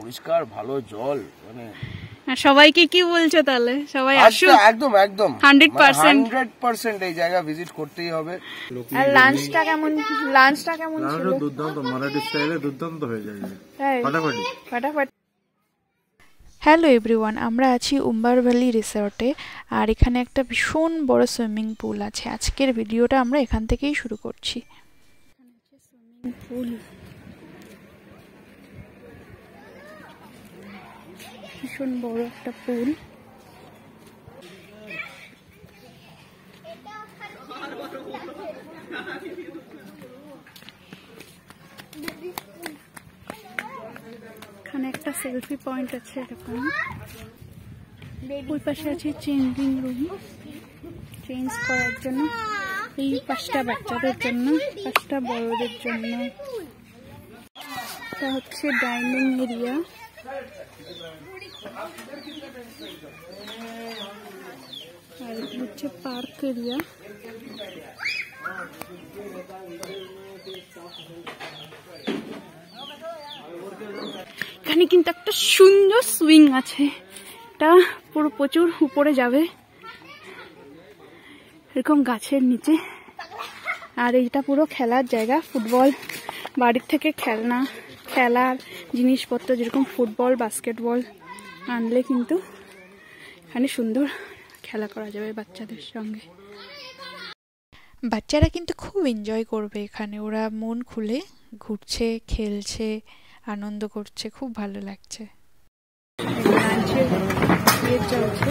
পরিষ্কার ভালো জল, মানে সবাইকে কি বলছো তাহলে? সবাই আসুক, একদম একদম 100% এই জায়গা ভিজিট করতেই হবে। আর লাঞ্চটা কেমন ছিল? দুর্দান্ত, মারাঠি স্টাইলে দুর্দান্ত হয়ে যায়, ফাটাফাটি। হ্যালো এভরিওয়ান, আমরা আছি উম্বার ভ্যালি রিসর্টে, আর এখানে একটা ভীষণ বড় সুইমিং পুল আছে। আজকের ভিডিওটা আমরা এখান থেকেই শুরু করছি। সুইমিং পুল, ভীষণ বড় একটা পুল। এখানে একটা সেলফি পয়েন্ট আছে এরকম। ওই পাশে আছে চেঞ্জিং রুম, চেঞ্জ করার জন্য। এই পাঁচটা বাচ্চাদের জন্য, পাঁচটা বড়দের জন্য। এটা হচ্ছে ডাইনিং এরিয়া। আর হচ্ছে পার্ক এরিয়া। এখানে কিন্তু একটা সুন্দর সুইং আছে, এটা পুরো প্রচুর উপরে যাবে এরকম গাছের নিচে। আর এইটা পুরো খেলার জায়গা, ফুটবল, বাড়ির থেকে খেলার জিনিসপত্র যেরকম ফুটবল, বাস্কেটবল আনলে কিন্তু এখানে সুন্দর খেলা করা যাবে বাচ্চাদের সঙ্গে। বাচ্চারা কিন্তু খুব এনজয় করবে এখানে, ওরা মন খুলে ঘুরছে, খেলছে, আনন্দ করছে, খুব ভালো লাগছে। লাঞ্চের ইয়ে চলছে।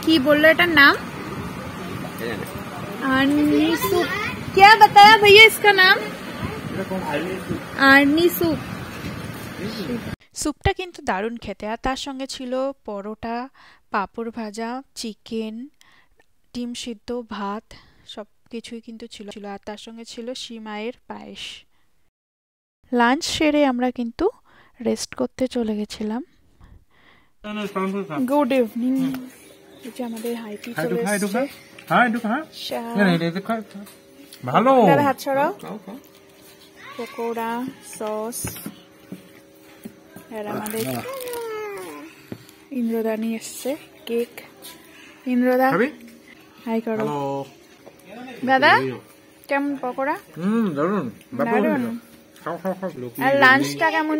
কি বললো এটার নাম? Arnie soup. क्या बताया भैया इसका नाम? Arnie soup. স্যুপটা কিন্তু দারুণ খেতে। আর তার সঙ্গে ছিল পরোটা, পাঁপড় ভাজা, চিকেন, ডিম সিদ্ধ, ভাত, সব কিছুই কিন্তু ছিল। আর তার সঙ্গে ছিল সিমাইয়ের পায়েস। লাঞ্চ সেরে আমরা কিন্তু রেস্ট করতে চলে গেছিলাম। Good evening. এই যে আমাদের হাইটি চলে এসেছে। ভালো হাত ছড়াও। পকোড়া, সস। আর আমাদের ইন্দ্রদা নিয়ে এসছে কেক। ইন্দ্রদা হাই করো। দাদা কেমন পকোড়া? দারুন দারুন। আর লাঞ্চটা কেমন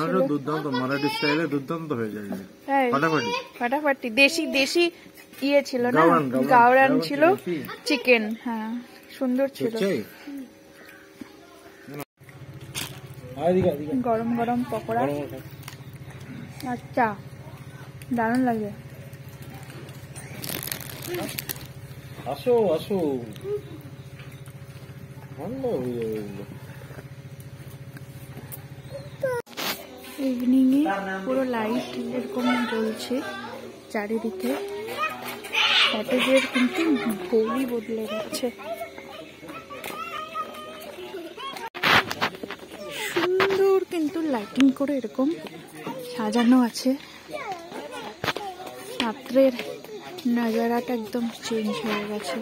ছিল? দুর্দান্ত, মারাঠি স্টাইলে দুর্দান্ত হয়ে যায়, ফাটাফাটি। দেশি ইয়ে ছিল না, গাওরান ছিল, চিকেন। হ্যাঁ, সুন্দর ছিল। গরম গরম পকোড়া। আচ্ছা, দারুণ লাগে। আসো আসো। ইভিনিং এ পুরো লাইট এরকম জ্বলছে চারিদিকে। কটেজের কিন্তু ভৌলি বদলে যাচ্ছে। সুন্দর কিন্তু লাইটিং করে এরকম সাজানো আছে। রাত্রের নজারাটা একদম চেঞ্জ হয়ে গেছে,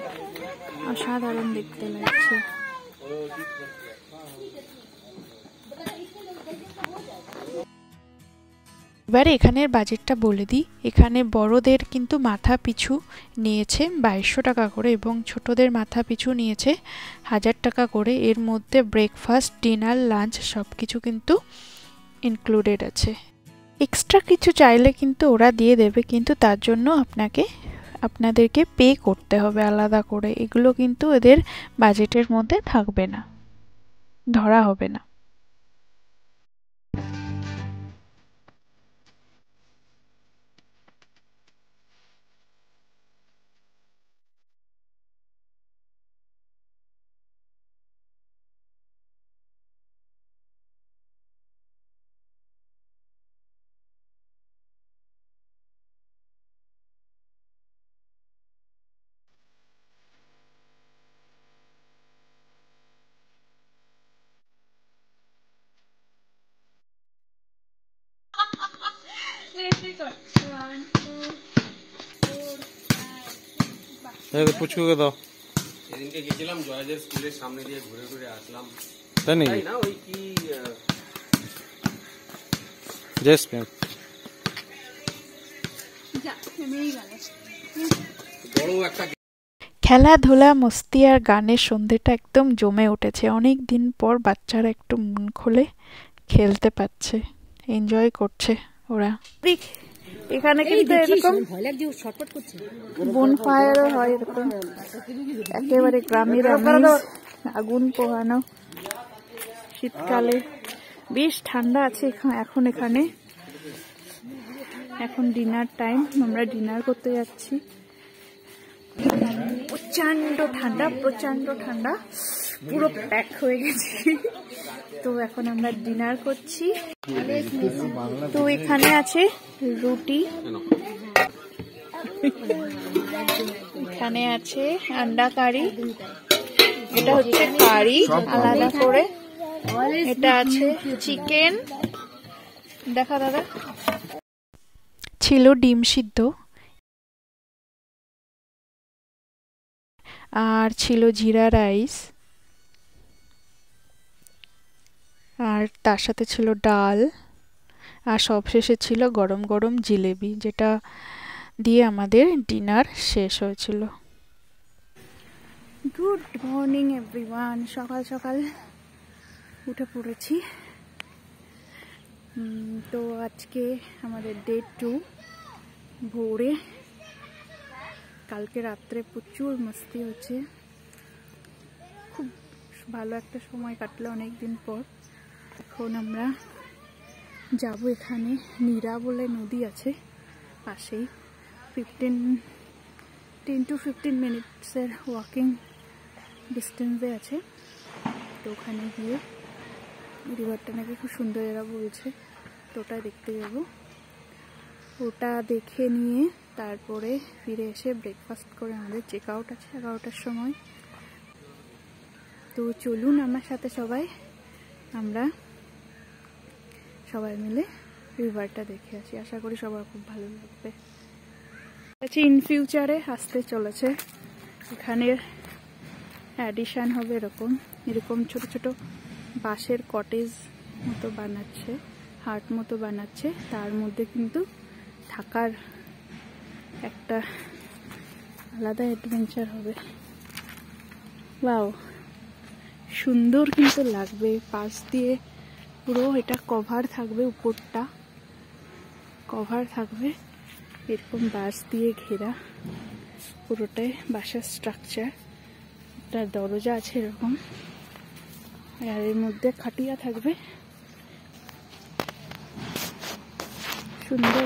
অসাধারণ দেখতে লাগছে। এবারে এখানের বাজেটটা বলে দিই। এখানে বড়দের কিন্তু মাথা পিছু নিয়েছে 2200 টাকা করে এবং ছোটদের মাথা পিছু নিয়েছে 1000 টাকা করে। এর মধ্যে ব্রেকফাস্ট, ডিনার, লাঞ্চ সব কিছু কিন্তু ইনক্লুডেড আছে। এক্সট্রা কিছু চাইলে কিন্তু ওরা দিয়ে দেবে, কিন্তু তার জন্য আপনাদেরকে পে করতে হবে আলাদা করে। এগুলো কিন্তু এদের বাজেটের মধ্যে থাকবে না, ধরা হবে না। পুচকুকে দাও। সেদিনকে গেছিলাম জয়দের স্কুলের সামনে দিয়ে ঘুরে ঘুরে আসলাম। তাই নাকি? না ওই কি বড় একটা খেলাধুলা, মস্তি আর গানের সন্ধ্যেটা একদম জমে উঠেছে। অনেক দিন পর বাচ্চারা একটু মন খুলে খেলতে পারছে, এনজয় করছে ওরা। এখানে কিন্তু এরকম বনফায়ারও হয়, এরকম একেবারে গ্রামের আগুন পোহানো। শীতকালে বেশ ঠান্ডা আছে এখন এখানে। এখন ডিনার টাইম, আমরা ডিনার করতে যাচ্ছি। প্রচন্ড ঠান্ডা, প্রচন্ড ঠান্ডা, পুরো প্যাক হয়ে গেছি। তো এখন আমরা ডিনার করছি। তো এখানে আছে রুটি, এখানে আছে আন্ডা কারি, এটা হচ্ছে কারি আলাদা করে, এটা আছে চিকেন, দেখা দাদা, ছিল ডিম সিদ্ধ, আর ছিল জিরা রাইস, আর তার সাথে ছিল ডাল, আর সবশেষে ছিল গরম গরম জিলেবি, যেটা দিয়ে আমাদের ডিনার শেষ হয়েছিল। গুড মর্নিং এভরিওয়ান, সকাল সকাল উঠে পড়েছি। তো আজকে আমাদের ডে 2 ভোরে। কালকে রাত্রে প্রচুর মস্তি হচ্ছে, খুব ভালো একটা সময় কাটলো অনেক দিন পর। এখন আমরা যাব, এখানে নীরা বলে নদী আছে পাশেই, 10 to 15 মিনিটসের ওয়াকিং ডিস্টেন্সে আছে। তো ওখানে গিয়ে রিভারটা নাকি খুব সুন্দর এরা বলছে, তো ওটা দেখতে যাব। ওটা দেখে নিয়ে তারপরে ফিরে এসে ব্রেকফাস্ট করে আমাদের চেক আউট আছে 11টার সময়। তো চলুন আমার সাথে সবাই, আমরা সবাই মিলে রিভারটা দেখে আসি। আশা করি সবার খুব ভালো লাগবে। আচ্ছা, ইন ফিউচারে আসতে চলেছে, এখানের অ্যাডিশন হবে এরকম ছোট ছোট বাঁশের কটেজ মতো বানাচ্ছে, হাট মতো বানাচ্ছে, তার মধ্যে কিন্তু থাকার একটা আলাদা অ্যাডভেঞ্চার হবে। ওয়াও, সুন্দর কিন্তু লাগবে। পাশ দিয়ে পুরো এটা কভার থাকবে, উপরটা কভার থাকবে, এরকম বাঁশ দিয়ে ঘেরা, পুরোটাই বাঁশের স্ট্রাকচার। একটা দরজা আছে এরকম, আর এর মধ্যে খাটিয়া থাকবে, সুন্দর।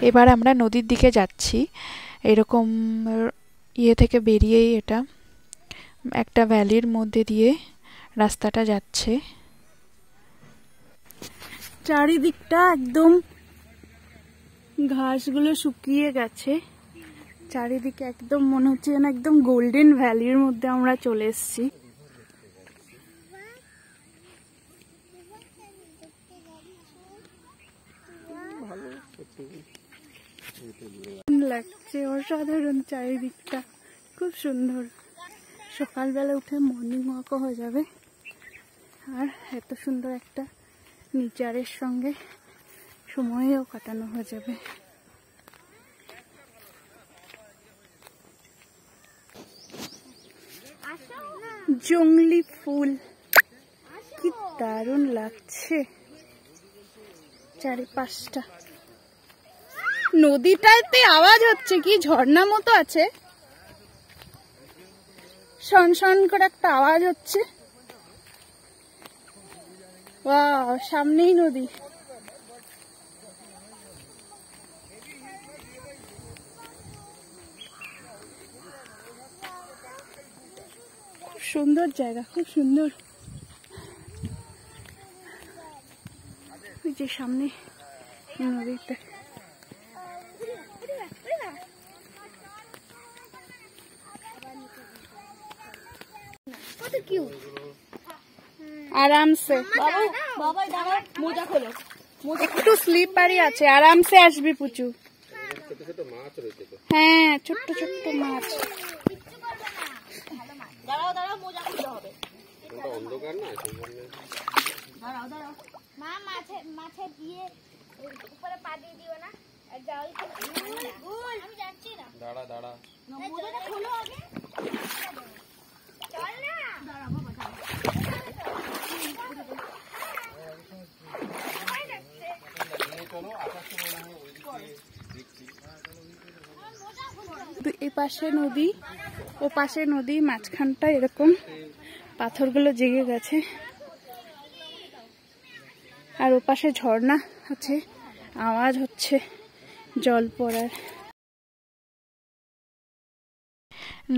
এবার আমরা নদীর দিকে যাচ্ছি, এরকম ইয়ে থেকে বেরিয়েই এটা একটা ভ্যালির মধ্যে দিয়ে রাস্তাটা যাচ্ছে। চারিদিকটা একদম ঘাসগুলো শুকিয়ে গেছে, চারিদিকে একদম মনে হচ্ছে যেন একদম গোল্ডেন ভ্যালির মধ্যে আমরা চলে এসেছি। লাগছে অসাধারণ, চারিদিকটা খুব সুন্দর। সকালবেলা উঠে মর্নিং ওয়াকও হয়ে যাবে, আর এত সুন্দর একটা নেচারের সঙ্গে সময়ও কাটানো হয়ে যাবে। জংলি ফুল, কি দারুণ লাগছে চারিপাশটা। নদীটাতে আওয়াজ হচ্ছে কি, ঝর্ণা মতো আছে, শন শন করে একটা আওয়াজ হচ্ছে। ওয়াও, সামনেই নদী। খুব সুন্দর জায়গা, খুব সুন্দর। ওই যে সামনে নদীটা, আরামসে একটু স্লিপারি আছে, আরামসে আসবি পুচু। ছোট মাছ রয়েছে তো। হ্যাঁ, ছোট্ট ছোট্ট মাছ। দাঁড়াও দাঁড়াও, মোজা খুলতে হবে। ওটা অন্ধকার না, সেই জন্য। দাঁড়াও দাঁড়াও, মা মাছে দিয়ে উপরে পা দিয়ে দিও না। যাও, আমি যাচ্ছি না। দাঁড়া দাঁড়া, মোজাটা খোলো আগে। চল না, দাঁড়া বাবা, এই পাশে নদী, ও পাশে নদী, মাঝখানটা এরকম পাথরগুলো জেগে গেছে, আর ও পাশে ঝর্ণা আছে, আওয়াজ হচ্ছে জল পড়ার।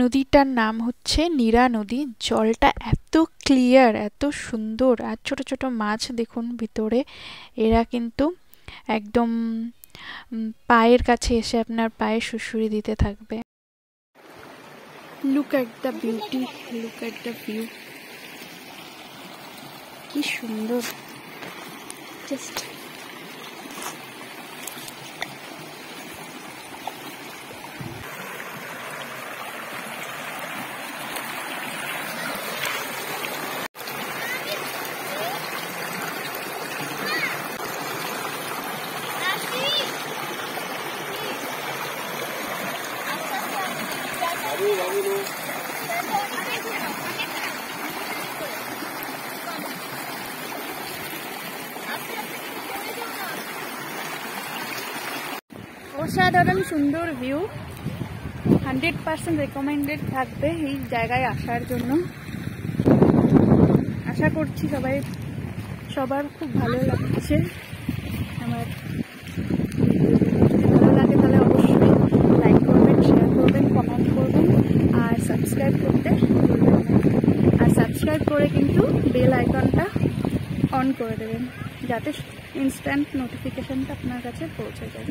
নদীটার নাম হচ্ছে নীরা নদী। জলটা এত ক্লিয়ার, এত সুন্দর, আর ছোট ছোট মাছ দেখুন ভিতরে। এরা কিন্তু একদম পায়ের কাছে এসে আপনার পায়ে সুড়সুড়ি দিতে থাকবে। Look at the beauty, look at the view, কি সুন্দর। জাস্ট অসাধারণ সুন্দর ভিউ। 100% রেকমেন্ডেড থাকবে এই জায়গায় আসার জন্য। আশা করছি সবার খুব ভালো লাগছে। আমার ভালো লাগে তাহলে অবশ্যই লাইক করবেন, শেয়ার করবেন, কমেন্ট করবেন, আর সাবস্ক্রাইব করতে ভুলবেন না। আর সাবস্ক্রাইব করে কিন্তু বেল আইকনটা অন করে দেবেন, যাতে ইনস্ট্যান্ট নোটিফিকেশনটা আপনার কাছে পৌঁছে যায়।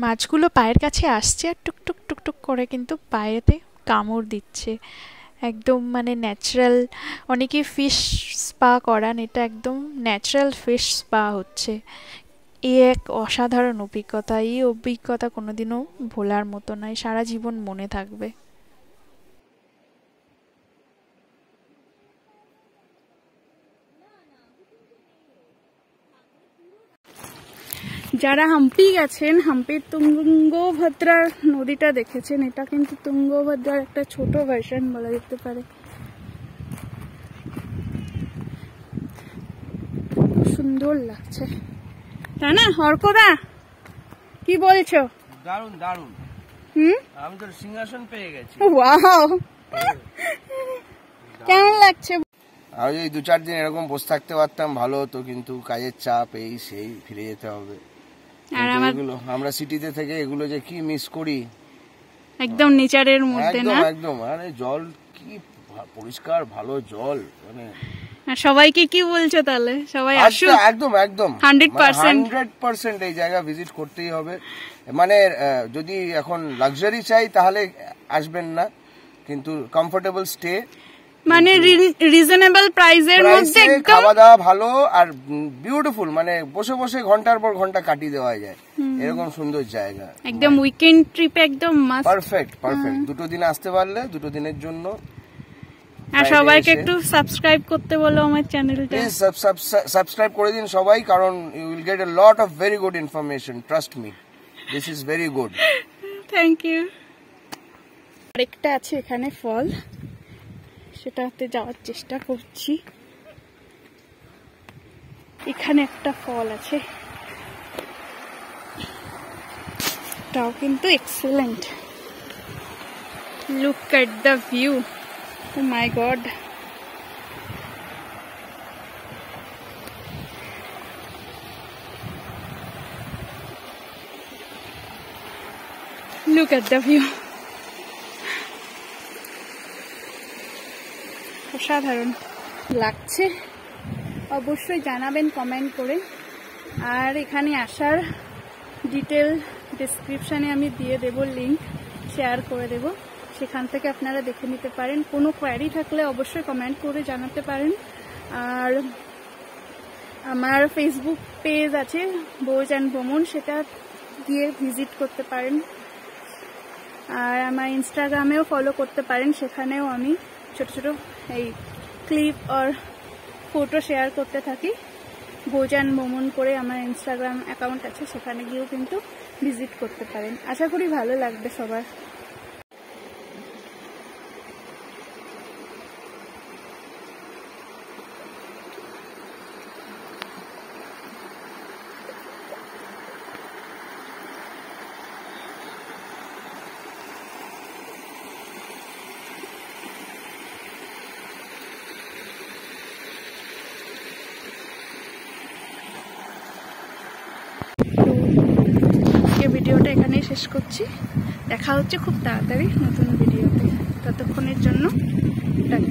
মাছগুলো পায়ের কাছে আসছে আর টুকটুক টুকটুক করে কিন্তু পায়েতে কামড় দিচ্ছে। একদম মানে ন্যাচারাল। অনেকে ফিশ স্পা করান, এটা একদম ন্যাচারাল ফিশ স্পা হচ্ছে। এক অসাধারণ অভিজ্ঞতা। এই অভিজ্ঞতা কোনোদিনও ভোলার মতো নয়, সারা জীবন মনে থাকবে। যারা হাম্পি গেছেন, হাম্পির তুঙ্গভদ্রা নদীটা দেখেছেন। এটা কিন্তু তুঙ্গভদ্রার একটা ছোট ভার্সন বলা যেতে পারে। সুন্দর লাগছে, তাই না হরকদা? কি বলছো? দারুন দারুন। আমি তো সিংহাসন পেয়ে গেছি। ওয়াও, কেমন লাগছে? আর যদি 2-4 দিন এরকম বসে থাকতে পারতাম ভালো হতো, কিন্তু কাজের চাপ এই সেই, ফিরে যেতে হবে। আর এগুলো আমরা সিটিতে থেকে এগুলো যে কি মিস করি। একদম নেচারের মধ্যে না? একদম। আরে জল কি পরিষ্কার, ভালো জল। মানে সবাইকে কি বলছো তাহলে? সবাই আসুক। একদম একদম 100% এই জায়গা ভিজিট করতেই হবে। মানে যদি এখন লাক্সারি চাই তাহলে আসবেন না, কিন্তু কমফোর্টেবল স্টে, মানে রিজনেবল প্রাইসের মধ্যে, একদম খাওয়া দাওয়া ভালো, আর বিউটিফুল। মানে বসে বসে ঘন্টার পর ঘন্টা কাটিয়ে দেওয়া যায়, এরকম সুন্দর জায়গা। একদম উইকেন্ড ট্রিপে একদম মাস্ট। পারফেক্ট। 2 দিন আসতে পারলে 2 দিনের জন্য। আর সবাইকে একটু সাবস্ক্রাইব করতে বলো আমার চ্যানেলটা। প্লিজ সাবস্ক্রাইব করে দিন সবাই, কারণ you will get a lot of very good information, trust me, this is very good. Thank you. আরেকটা আছে এখানে ফল, সেটাতে যাওয়ার চেষ্টা করছি। এখানে একটা ফল আছে, এটাও কিন্তু excellent. Look at the view, oh my god. Look at the view, অসাধারণ লাগছে। অবশ্যই জানাবেন কমেন্ট করে। আর এখানে আসার ডিটেল ডেসক্রিপশানে আমি দিয়ে দেব, লিঙ্ক শেয়ার করে দেব, সেখান থেকে আপনারা দেখে নিতে পারেন। কোনো কোয়ারি থাকলে অবশ্যই কমেন্ট করে জানাতে পারেন। আর আমার ফেসবুক পেজ আছে বোজ অ্যান্ড ভ্রমণ, সেটা গিয়ে ভিজিট করতে পারেন। আর আমার ইনস্টাগ্রামেও ফলো করতে পারেন, সেখানেও আমি ছোট ছোট এই ক্লিপ আর ফটো শেয়ার করতে থাকি। বোজ অ্যান্ড ভ্রমণ করে আমার ইনস্টাগ্রাম অ্যাকাউন্ট আছে, সেখানে গিয়েও কিন্তু ভিজিট করতে পারেন। আশা করি ভালো লাগবে সবার। ভিডিওটা এখানেই শেষ করছি। দেখা হচ্ছে খুব তাড়াতাড়ি নতুন ভিডিওতে। ততক্ষণের জন্য টাটা।